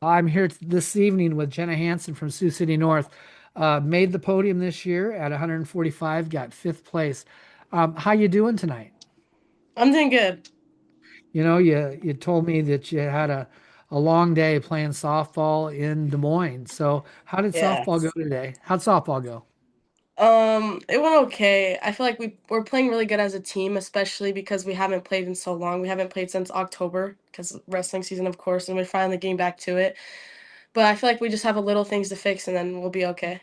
I'm here this evening with Jenna Hansen from Sioux City North. Made the podium this year at 145, got fifth place. How you doing tonight? I'm doing good. You told me that you had a long day playing softball in Des Moines. So how did Yeah. softball go today? How'd softball go? It went okay. I feel like we're playing really good as a team, especially because we haven't played in so long. We haven't played since October because wrestling season, of course, and we're finally getting back to it. But I feel like we just have a little things to fix, and then we'll be okay.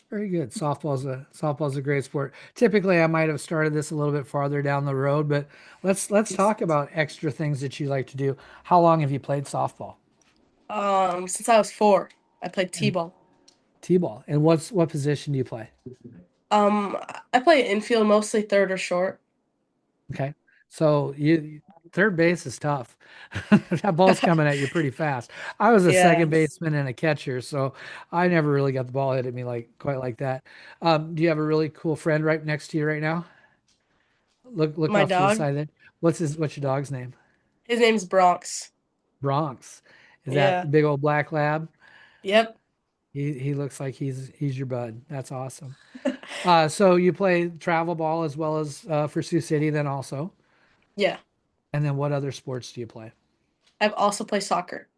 Very good. Softball's a great sport. Typically, I might have started this a little bit farther down the road, but let's talk about extra things that you like to do. How long have you played softball? Since I was 4, I played t-ball. T-ball. And what position do you play? Um, I play infield, mostly third or short. Okay. So you third base is tough. That ball's coming at you pretty fast. I was a second Yeah. baseman and a catcher, so I never really got the ball hit at me like quite like that. Do you have a really cool friend right next to you right now? Look My off to the dog, side there. What's your dog's name? his name's Bronx. Bronx. Is that Yeah. the big old black lab? Yep. He looks like he's your bud. That's awesome. So you play travel ball as well as for Sioux City then also. Yeah. And then what other sports do you play? I've also played soccer.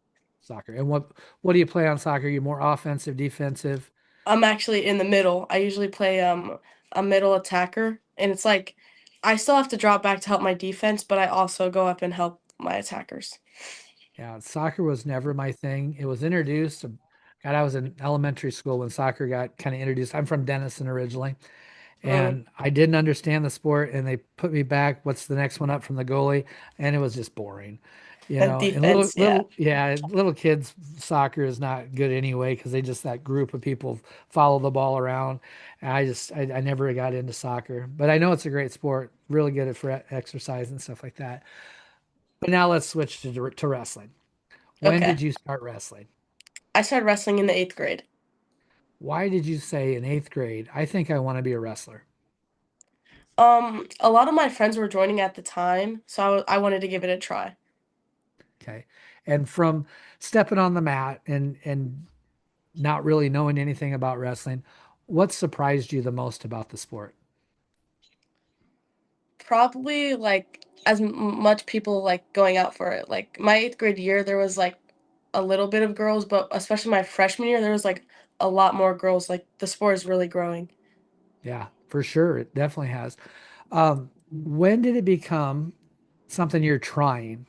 Soccer. And what do you play on soccer? You more offensive, defensive? I'm actually in the middle. I usually play a middle attacker, and it's like I still have to drop back to help my defense, but I also go up and help my attackers. Yeah, soccer was never my thing. It was introduced. God, I was in elementary school when soccer got kind of introduced. I'm from Denison originally, Mm. and I didn't understand the sport. And they put me back. What's the next one up from the goalie? And it was just boring, And Defense, yeah. little kids soccer is not good anyway because they just that group of people follow the ball around. And I never got into soccer, but I know it's a great sport. Really good at for exercise and stuff like that. But now let's switch to wrestling. When Okay. did you start wrestling? I started wrestling in the 8th grade. Why did you say in eighth grade, I think I want to be a wrestler? A lot of my friends were joining at the time, so I wanted to give it a try. Okay. And from stepping on the mat and not really knowing anything about wrestling, what surprised you the most about the sport? Probably like as much people like going out for it. Like my 8th grade year, there was like a little bit of girls, but especially my freshman year, there was like a lot more girls. Like the sport is really growing. Yeah, for sure. It definitely has. When did it become something you're trying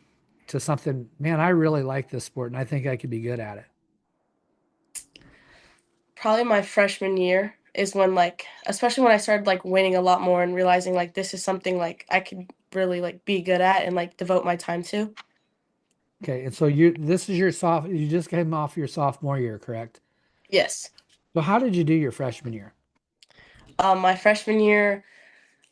to something, man, I really like this sport and I think I could be good at it. Probably my freshman year is when like especially when I started like winning a lot more and realizing like this is something like I could really like be good at and like devote my time to. Okay. And so this is you just came off your sophomore year, correct? Yes. So how did you do your freshman year? My freshman year,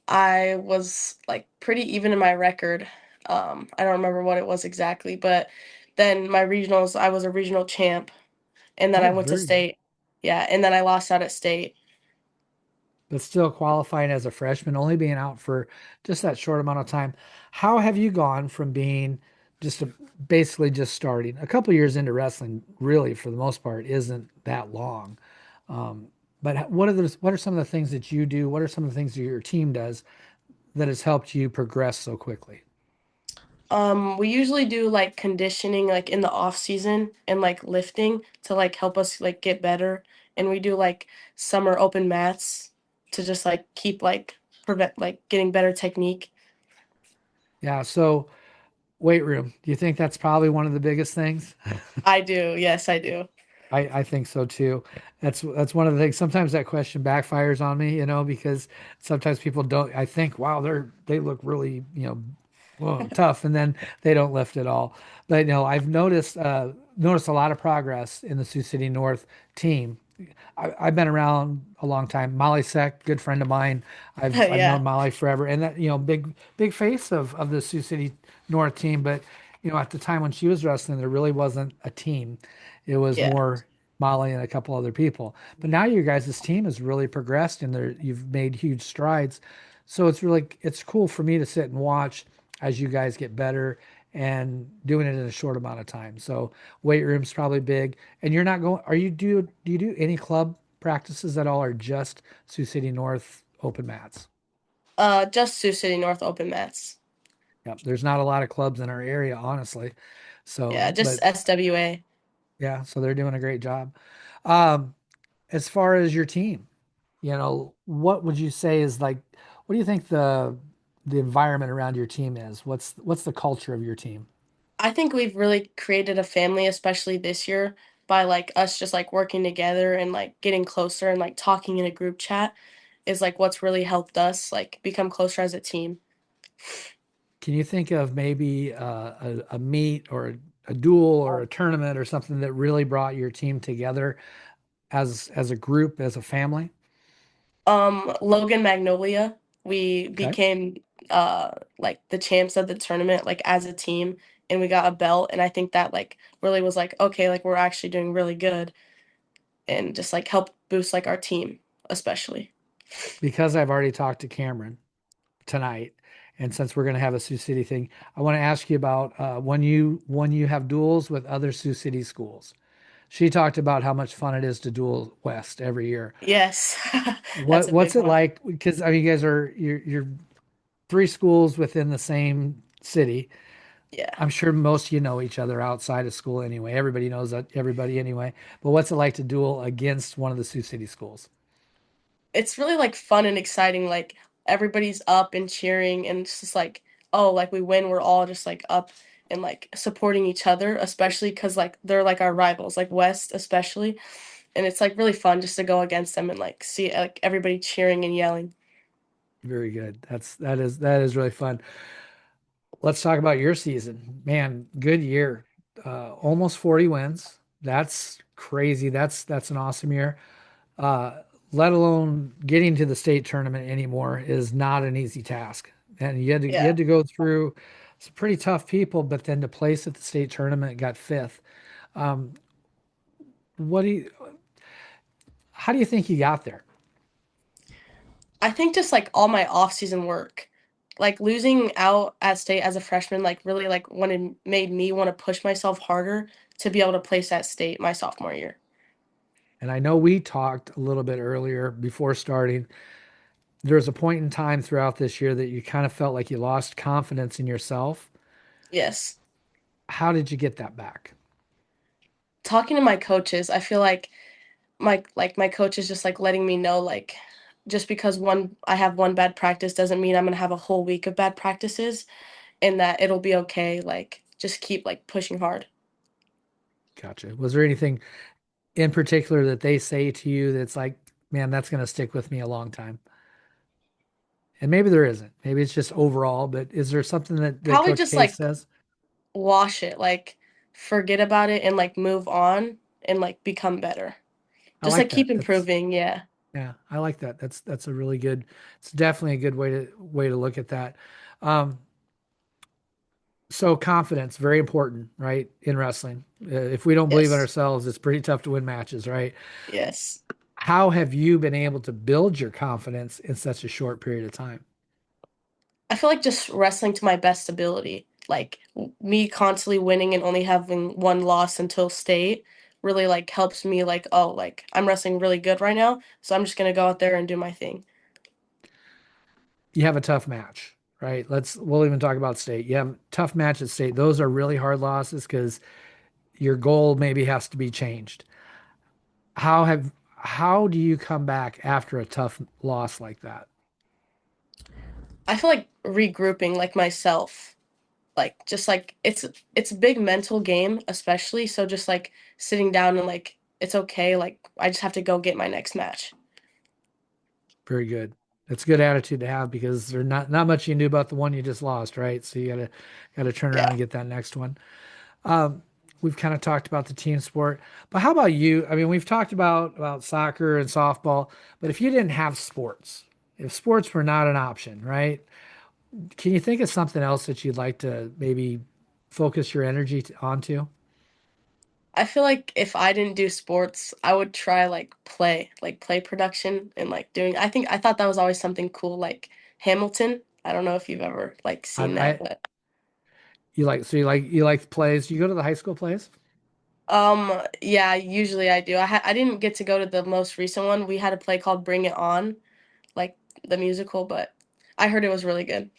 I was like pretty even in my record. I don't remember what it was exactly, but then my regionals, I was a regional champ, and then I Oh, went to very good. state. Yeah, and then I lost out at state. But still qualifying as a freshman, only being out for just that short amount of time. How have you gone from being just basically just starting a couple years into wrestling, really for the most part, isn't that long. But what are some of the things that you do? What are some of the things that your team does that has helped you progress so quickly? We usually do like conditioning like in the off season and like lifting to like help us like get better. And we do like summer open mats to just like keep like prevent like getting better technique. Yeah, so weight room. Do you think that's probably one of the biggest things? I do. Yes, I do. I think so too. That's one of the things. Sometimes that question backfires on me, because sometimes people don't. I think, wow, they look really, well, tough, and then they don't lift at all. But no, I've noticed a lot of progress in the Sioux City North team. I've been around a long time. Molly Seck, good friend of mine. I've Yeah. known Molly forever, and that big face of the Sioux City North team. But at the time when she was wrestling, there really wasn't a team. It was Yeah. more Molly and a couple other people. But now you guys' team has really progressed, and you've made huge strides. So it's cool for me to sit and watch as you guys get better and doing it in a short amount of time. So weight room's probably big. And you're not going, are you do you do any club practices at all or just Sioux City North open mats? Just Sioux City North open mats. Yep. There's not a lot of clubs in our area, honestly. Yeah, So, just but SWA. yeah, so they're doing a great job. Um, as far as your team, what would you say is like, what do you think the environment around your team is? What's the culture of your team? I think we've really created a family, especially this year, by like us just like working together and like getting closer and like talking in a group chat is like what's really helped us like become closer as a team. Can you think of maybe a meet or a duel or a tournament or something that really brought your team together as a group, as a family? Logan Magnolia, we Okay. became like the champs of the tournament like as a team and we got a belt and I think that like really was like okay, like we're actually doing really good and just like help boost like our team especially. Because I've already talked to Cameron tonight, and since we're going to have a Sioux City thing, I want to ask you about when you have duels with other Sioux City schools. She talked about how much fun it is to duel West every year. Yes. That's What a what's big it one. like? Because I mean, you guys are you're three schools within the same city. Yeah. I'm sure most of you know each other outside of school anyway. Everybody knows that everybody anyway. But what's it like to duel against one of the Sioux City schools? It's really like fun and exciting. Like everybody's up and cheering, and it's just like, oh, like we win, we're all just like up and like supporting each other, especially because like they're like our rivals, like West especially, and it's like really fun just to go against them and like see like everybody cheering and yelling. Very good. That is really fun. Let's talk about your season. Man, good year. Almost 40 wins. That's crazy. That's an awesome year. Uh, let alone getting to the state tournament anymore is not an easy task. And you Yeah. had to go through some pretty tough people, but then to place at the state tournament got fifth. Um, what do you how do you think you got there? I think just like all my off-season work, like losing out at state as a freshman, like really like when it made me want to push myself harder to be able to place at state my sophomore year. And I know we talked a little bit earlier before starting. There was a point in time throughout this year that you kind of felt like you lost confidence in yourself. Yes. How did you get that back? Talking to my coaches, I feel like my coach is just like letting me know like just because one I have one bad practice doesn't mean I'm gonna have a whole week of bad practices and that it'll be okay. Like just keep like pushing hard. Gotcha. Was there anything in particular that they say to you that's like, man, that's going to stick with me a long time? And maybe there isn't. Maybe it's just overall, but is there something that Probably Coach just K like says? wash it, like forget about it and like move on and like become better. I Just like like keep that. That's improving, yeah. yeah, I like that. That's a really good. It's definitely a good way to look at that. Um, so confidence, very important, right? In wrestling. If we don't believe in Yes. ourselves, it's pretty tough to win matches, right? Yes. How have you been able to build your confidence in such a short period of time? I feel like just wrestling to my best ability. Like me constantly winning and only having one loss until state really like helps me like, oh, like I'm wrestling really good right now, so I'm just gonna go out there and do my thing. You have a tough match, right? We'll even talk about state. You have a tough match at state. Those are really hard losses because your goal maybe has to be changed. How do you come back after a tough loss like that? I feel like regrouping like myself. Like just like it's a big mental game, especially so just like sitting down and like it's okay, like I just have to go get my next match. Very good. That's a good attitude to have because there's not much you can do about the one you just lost, right? So you gotta turn around Yeah. and get that next one. Um, we've kind of talked about the team sport, but how about you? I mean, we've talked about soccer and softball, but if you didn't have sports, if sports were not an option, right? Can you think of something else that you'd like to maybe focus your energy onto? I feel like if I didn't do sports, I would try like play production and like doing I thought that was always something cool like Hamilton. I don't know if you've ever like I, seen that, I but You like plays. You go to the high school plays? Yeah, usually I do. I didn't get to go to the most recent one. We had a play called Bring It On, like the musical, but I heard it was really good.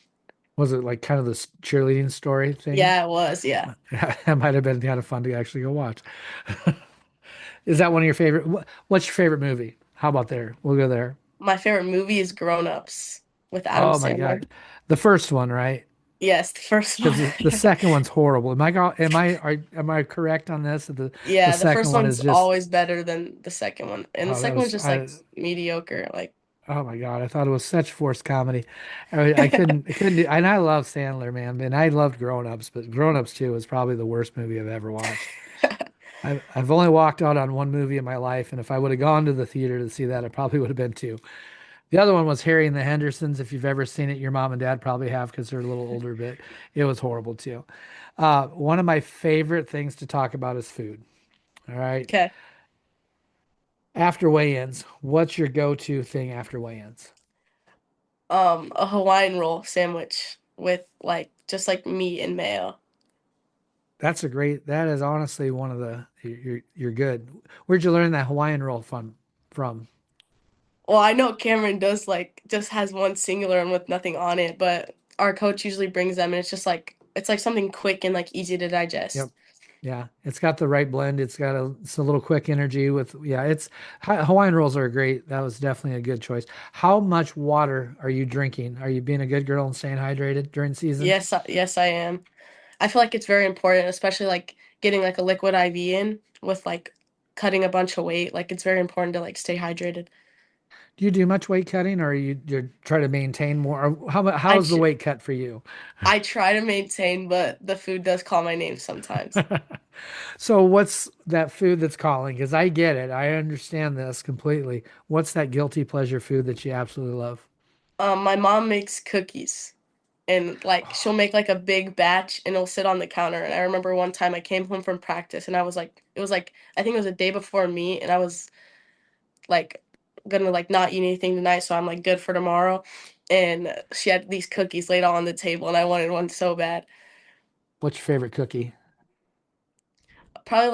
Was it like kind of this cheerleading story thing? Yeah, it was. Yeah. That might have been kind of fun to actually go watch. Is that one of your favorite? What's your favorite movie? How about there? We'll go there. My favorite movie is Grown Ups with Adam Oh my Sandler. God. The first one, right? Yes, the first one. Because the second one's horrible. Am I correct on this? The Yeah, the second first one one's is just always better than the second one. And the oh that second one's was just like mediocre. Like oh my God, I thought it was such forced comedy. I couldn't do, and I love Sandler, man, and I loved Grown Ups, but Grown Ups 2 is probably the worst movie I've ever watched. I've only walked out on one movie in my life, and if I would have gone to the theater to see that, it probably would have been two. The other one was Harry and the Hendersons. If you've ever seen it, your mom and dad probably have because they're a little older, but it was horrible too. One of my favorite things to talk about is food. All right. okay. After weigh-ins, what's your go-to thing after weigh-ins? A Hawaiian roll sandwich with like just like meat and mayo. That is honestly one of you're good. Where'd you learn that Hawaiian roll from? Well, I know Cameron does like just has one singular and with nothing on it, but our coach usually brings them and it's like something quick and like easy to Yep. digest. Yeah, it's got the right blend. It's a little quick energy with yeah. It's Hawaiian rolls are great. That was definitely a good choice. How much water are you drinking? Are you being a good girl and staying hydrated during season? Yes, I am. I feel like it's very important, especially like getting like a liquid IV in with like cutting a bunch of weight. Like it's very important to like stay hydrated. Do you do much weight cutting, or you try to maintain more? Or I how's the tr weight cut for you? I try to maintain, but the food does call my name sometimes. So what's that food that's calling? Because I get it. I understand this completely. What's that guilty pleasure food that you absolutely love? My mom makes cookies and like she'll make like a big batch and it'll sit on the counter. And I remember one time I came home from practice and I was like, it was like I think it was a day before me and I was like gonna like not eat anything tonight, so I'm like good for tomorrow. And she had these cookies laid on the table and I wanted one so bad. What's your favorite cookie? Probably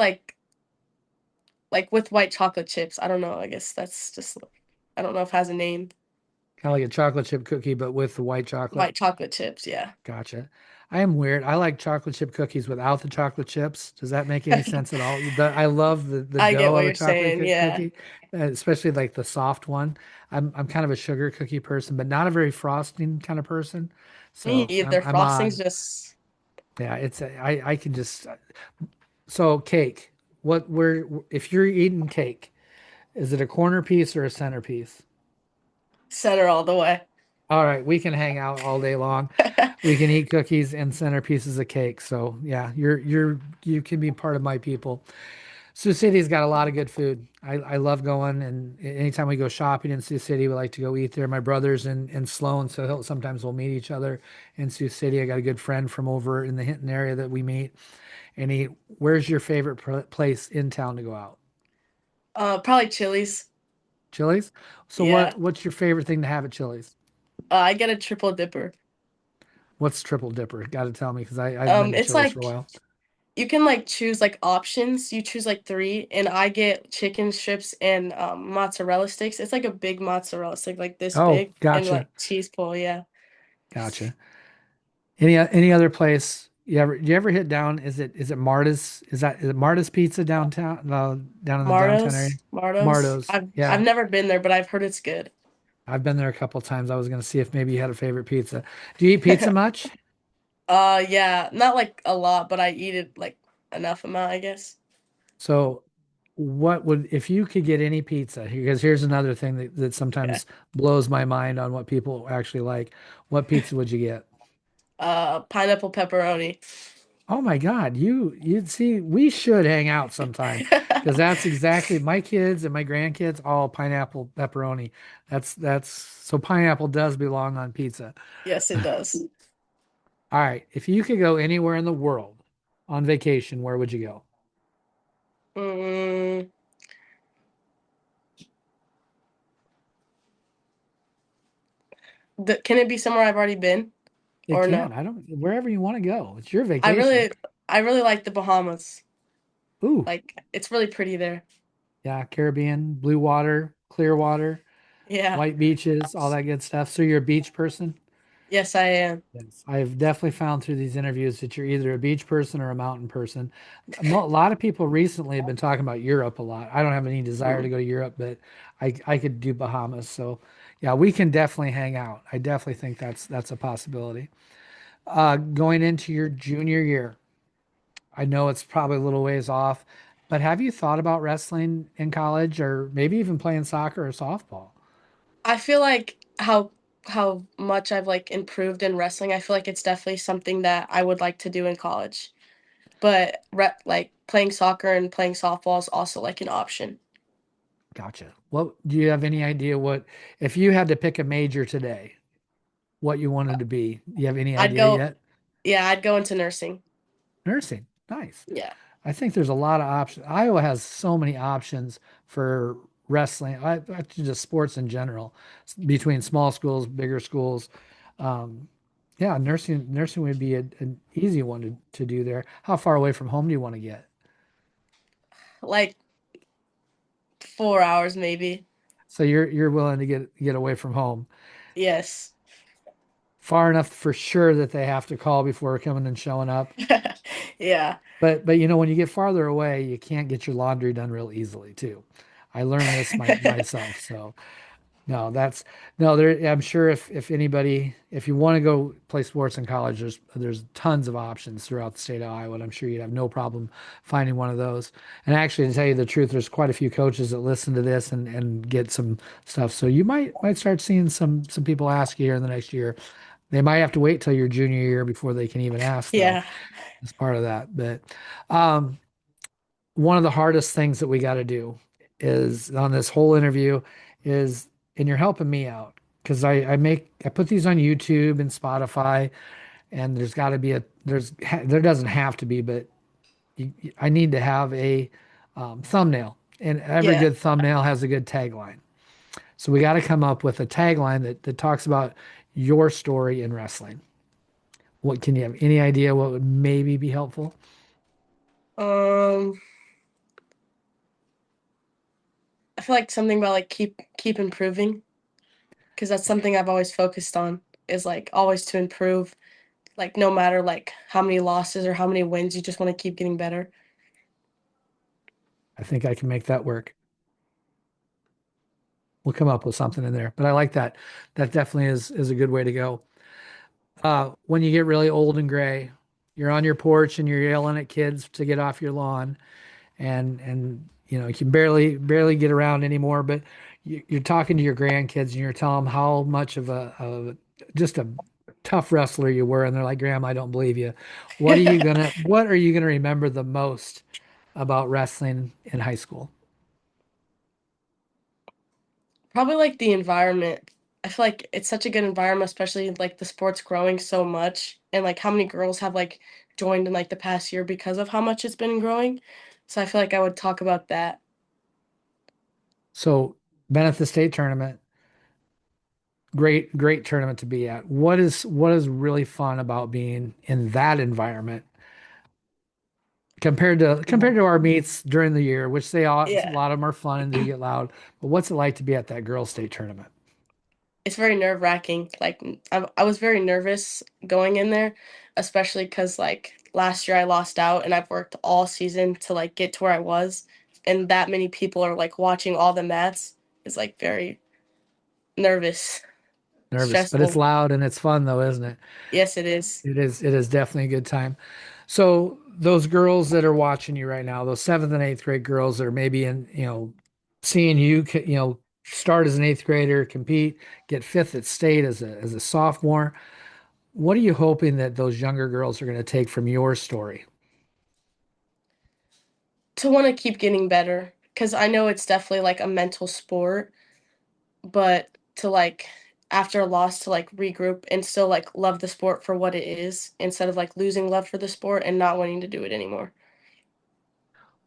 like with white chocolate chips. I don't know. I guess that's just I don't know if it has a name. Kind of like a chocolate chip cookie, but with the white chocolate. White chocolate chips, yeah. Gotcha. I am weird. I like chocolate chip cookies without the chocolate chips. Does that make any sense at all? I love the I get dough what of a you're chocolate saying. Yeah. cookie, especially like the soft one. I'm kind of a sugar cookie person, but not a very frosting kind of person. Me So I'm either. I'm Frosting's odd. just Yeah, I can just so cake. If you're eating cake, is it a corner piece or a centerpiece? center all the way. All right, we can hang out all day long. We can eat cookies and centerpieces of cake. So yeah, you can be part of my people. Sioux City's got a lot of good food. I love going, and anytime we go shopping in Sioux City, we like to go eat there. My brother's in Sloan, so sometimes we'll meet each other in Sioux City. I got a good friend from over in the Hinton area that we meet and eat. Where's your favorite place in town to go out? Probably Chili's. Chili's? So Yeah. what's your favorite thing to have at Chili's? I get a triple dipper. What's triple dipper? Got to tell me because I haven't been to It's Chili's for a like while. you can like choose like options. You choose like three, and I get chicken strips and mozzarella sticks. It's like a big mozzarella stick, like this Oh, big, and gotcha. like cheese pull. Yeah. Gotcha. Any other place you ever hit down? Is it Marta's? Is it Marta's Pizza downtown? No, down in the downtown area. Martos. Marta's. I've Yeah. never been there, but I've heard it's good. I've been there a couple times. I was gonna see if maybe you had a favorite pizza. Do you eat pizza much? Yeah, not like a lot, but I eat it like enough amount, I guess. So what would if you could get any pizza? Because here's another thing that Okay. sometimes blows my mind on what people actually like. What pizza would you get? Pineapple pepperoni. Oh my God, you'd see we should hang out sometime because that's exactly my kids and my grandkids all pineapple pepperoni. That's so pineapple does belong on pizza. Yes, it does. All right, if you could go anywhere in the world on vacation, where would you go? Mm, can it be somewhere I've already been? It or can. no? I don't, wherever you want to go. It's your I vacation. really I really like the Bahamas. Ooh, Like it's really pretty there. yeah, Caribbean, blue water, clear water, Yeah. white beaches, all that good stuff. So you're a beach person? Yes, I am. Yes. I've definitely found through these interviews that you're either a beach person or a mountain person. A lot of people recently have been talking about Europe a lot. I don't have any desire to go to Europe, but I could do Bahamas. So yeah, we can definitely hang out. I definitely think that's a possibility. Going into your junior year, I know it's probably a little ways off, but have you thought about wrestling in college or maybe even playing soccer or softball? I feel like how much I've like improved in wrestling. I feel like it's definitely something that I would like to do in college. But like playing soccer and playing softball is also like an option. Gotcha. What do you have any idea what if you had to pick a major today, what you wanted to be? Do you have any I'd idea go yet? yeah, I'd go into nursing. Nursing. Nice. Yeah. I think there's a lot of options. Iowa has so many options for wrestling, just sports in general, between small schools, bigger schools. Um, yeah, nursing would be an easy one to do there. How far away from home do you want to get? Like 4 hours maybe. So you're willing to get away from home Yes. far enough for sure that they have to call before coming and showing up. Yeah. But when you get farther away, you can't get your laundry done real easily too. I learned this myself. So no, that's no there. I'm sure if anybody if you want to go play sports in college, there's tons of options throughout the state of Iowa, and I'm sure you'd have no problem finding one of those. And actually, to tell you the truth, there's quite a few coaches that listen to this and get some stuff. So you might start seeing some people ask you here in the next year. They might have to wait till your junior year before they can even ask, though, Yeah. as part of that. But um, one of the hardest things that we got to do is on this whole interview is, and you're helping me out because I put these on YouTube and Spotify, and there's got to be there doesn't have to be, but I need to have a thumbnail, and every Yeah. good thumbnail has a good tagline. So we got to come up with a tagline that talks about your story in wrestling. What can you have any idea what would maybe be helpful? Um I feel like something about like keep improving because that's something I've always focused on is like always to improve like no matter like how many losses or how many wins you just want to keep getting better. I think I can make that work. We'll come up with something in there. But I like that. That definitely is a good way to go. When you get really old and gray, you're on your porch and you're yelling at kids to get off your lawn, and you can barely get around anymore. But you're talking to your grandkids and you're telling them how much of just a tough wrestler you were, and they're like, "Graham, I don't believe you." What are you gonna remember the most about wrestling in high school? Probably like the environment. I feel like it's such a good environment, especially like the sport's growing so much and like how many girls have like joined in like the past year because of how much it's been growing. So I feel like I would talk about that. So, been at the state tournament. Great tournament to be at. What is really fun about being in that environment compared to our meets during the year, which a Yeah. lot of them are fun and do get loud. But what's it like to be at that girls' state tournament? It's very nerve-wracking. Like I was very nervous going in there, especially because like last year I lost out and I've worked all season to like get to where I was, and that many people are like watching all the mats is like very nervous, Nervous, but it's stressful. loud and it's fun though, isn't it? Yes, it is. It is definitely a good time. So those girls that are watching you right now, those seventh and eighth grade girls that are maybe seeing you, start as an eighth grader, compete, get fifth at state as a sophomore. What are you hoping that those younger girls are going to take from your story? To want to keep getting better because I know it's definitely like a mental sport, but to like after a loss to like regroup and still like love the sport for what it is instead of like losing love for the sport and not wanting to do it anymore.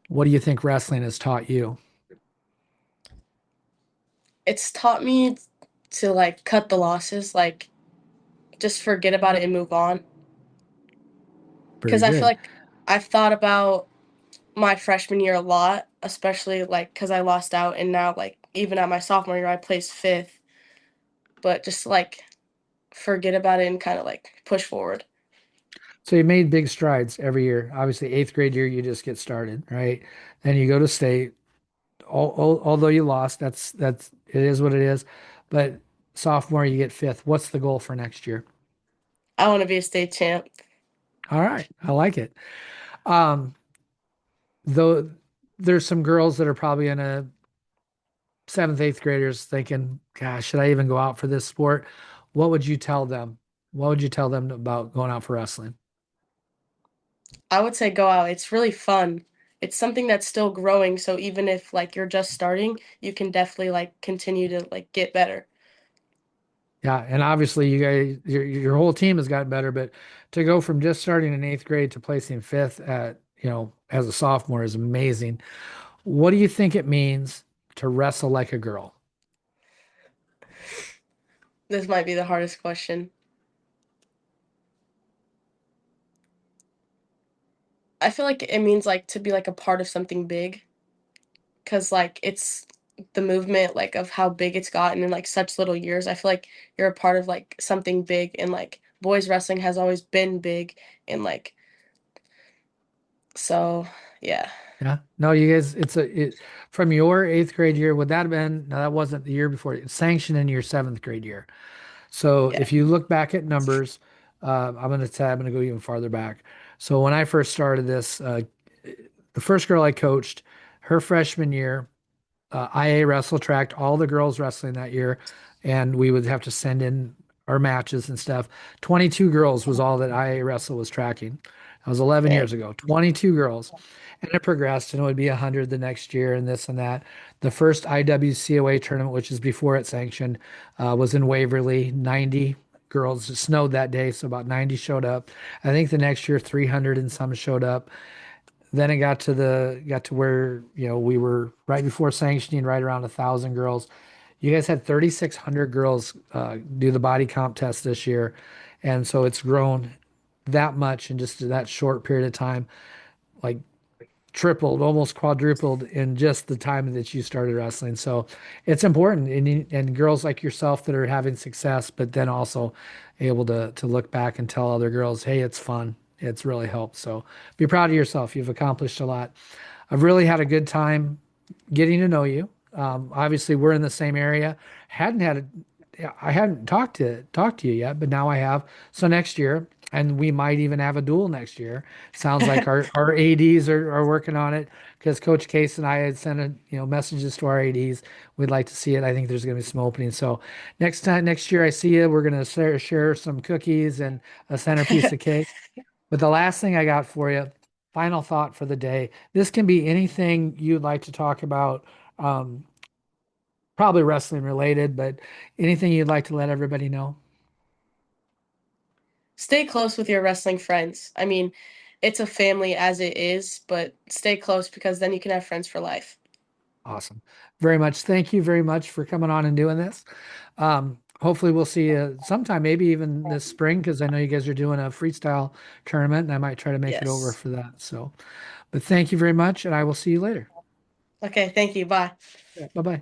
What do you think wrestling has taught you? It's taught me to like cut the losses. Like just forget about it and move on. Very Because I feel good. like I've thought about my freshman year a lot, especially like because I lost out, and now like even at my sophomore year, I placed fifth. But just like forget about it and kind of like push forward. So you made big strides every year. Obviously, eighth grade year, you just get started, right? Then you go to state. Although you lost, that's it is what it is. But sophomore, you get fifth. What's the goal for next year? I want to be a state champ. All right, I like it. Um, though there's some girls that are probably in a seventh, eighth graders thinking, gosh, should I even go out for this sport? What would you tell them? What would you tell them about going out for wrestling? I would say go out. It's really fun. It's something that's still growing, so even if like you're just starting, you can definitely like continue to like get better. Yeah, and obviously you guys, your whole team has gotten better, but to go from just starting in eighth grade to placing fifth at, as a sophomore is amazing. What do you think it means to wrestle like a girl? This might be the hardest question. I feel like it means like to be like a part of something big, because like it's the movement like of how big it's gotten in like such little years. I feel like you're a part of like something big, and like boys wrestling has always been big, and like so yeah. Yeah. No, you guys, from your eighth grade year, would that have been, no, that wasn't the year before, it's sanctioned in your seventh grade year. So Yeah. if you look back at numbers, I'm going to go even farther back. So when I first started this, the first girl I coached, her freshman year, IA wrestle tracked all the girls wrestling that year, and we would have to send in our matches and stuff. 22 girls was all that IA wrestle was tracking. That was 11 Dang. years ago. 22 girls. And it progressed, and it would be 100 the next year, and this and that. The first IWCOA tournament, which is before it sanctioned, was in Waverly. 90 girls. It snowed that day, so about 90 showed up. I think the next year, 300 and some showed up. Then it got to where, we were right before sanctioning, right around 1,000 girls. You guys had 3,600 girls do the body comp test this year, and so it's grown that much in just that short period of time, like tripled, almost quadrupled in just the time that you started wrestling. So it's important, and girls like yourself that are having success, but then also able to look back and tell other girls, hey, it's fun. It's really helped. So be proud of yourself. You've accomplished a lot. I've really had a good time getting to know you. Obviously, we're in the same area. Hadn't had I hadn't talked to you yet, but now I have. So next year, and we might even have a duel next year. Sounds like our ADs are working on it because Coach Case and I had sent messages to our ADs. We'd like to see it. I think there's going to be some openings. So next year I see you, we're going to share some cookies and a centerpiece of cake. But the last thing I got for you, final thought for the day. This can be anything you'd like to talk about, um, probably wrestling related, but anything you'd like to let everybody know. Stay close with your wrestling friends. I mean, it's a family as it is, but stay close because then you can have friends for life. Awesome. Very much. Thank you very much for coming on and doing this. Hopefully we'll see you sometime, maybe even this spring, because I know you guys are doing a freestyle tournament and I might try to make it over Yes. for that. So, but thank you very much and I will see you later. Okay, thank you. Bye. Yeah. Bye-bye.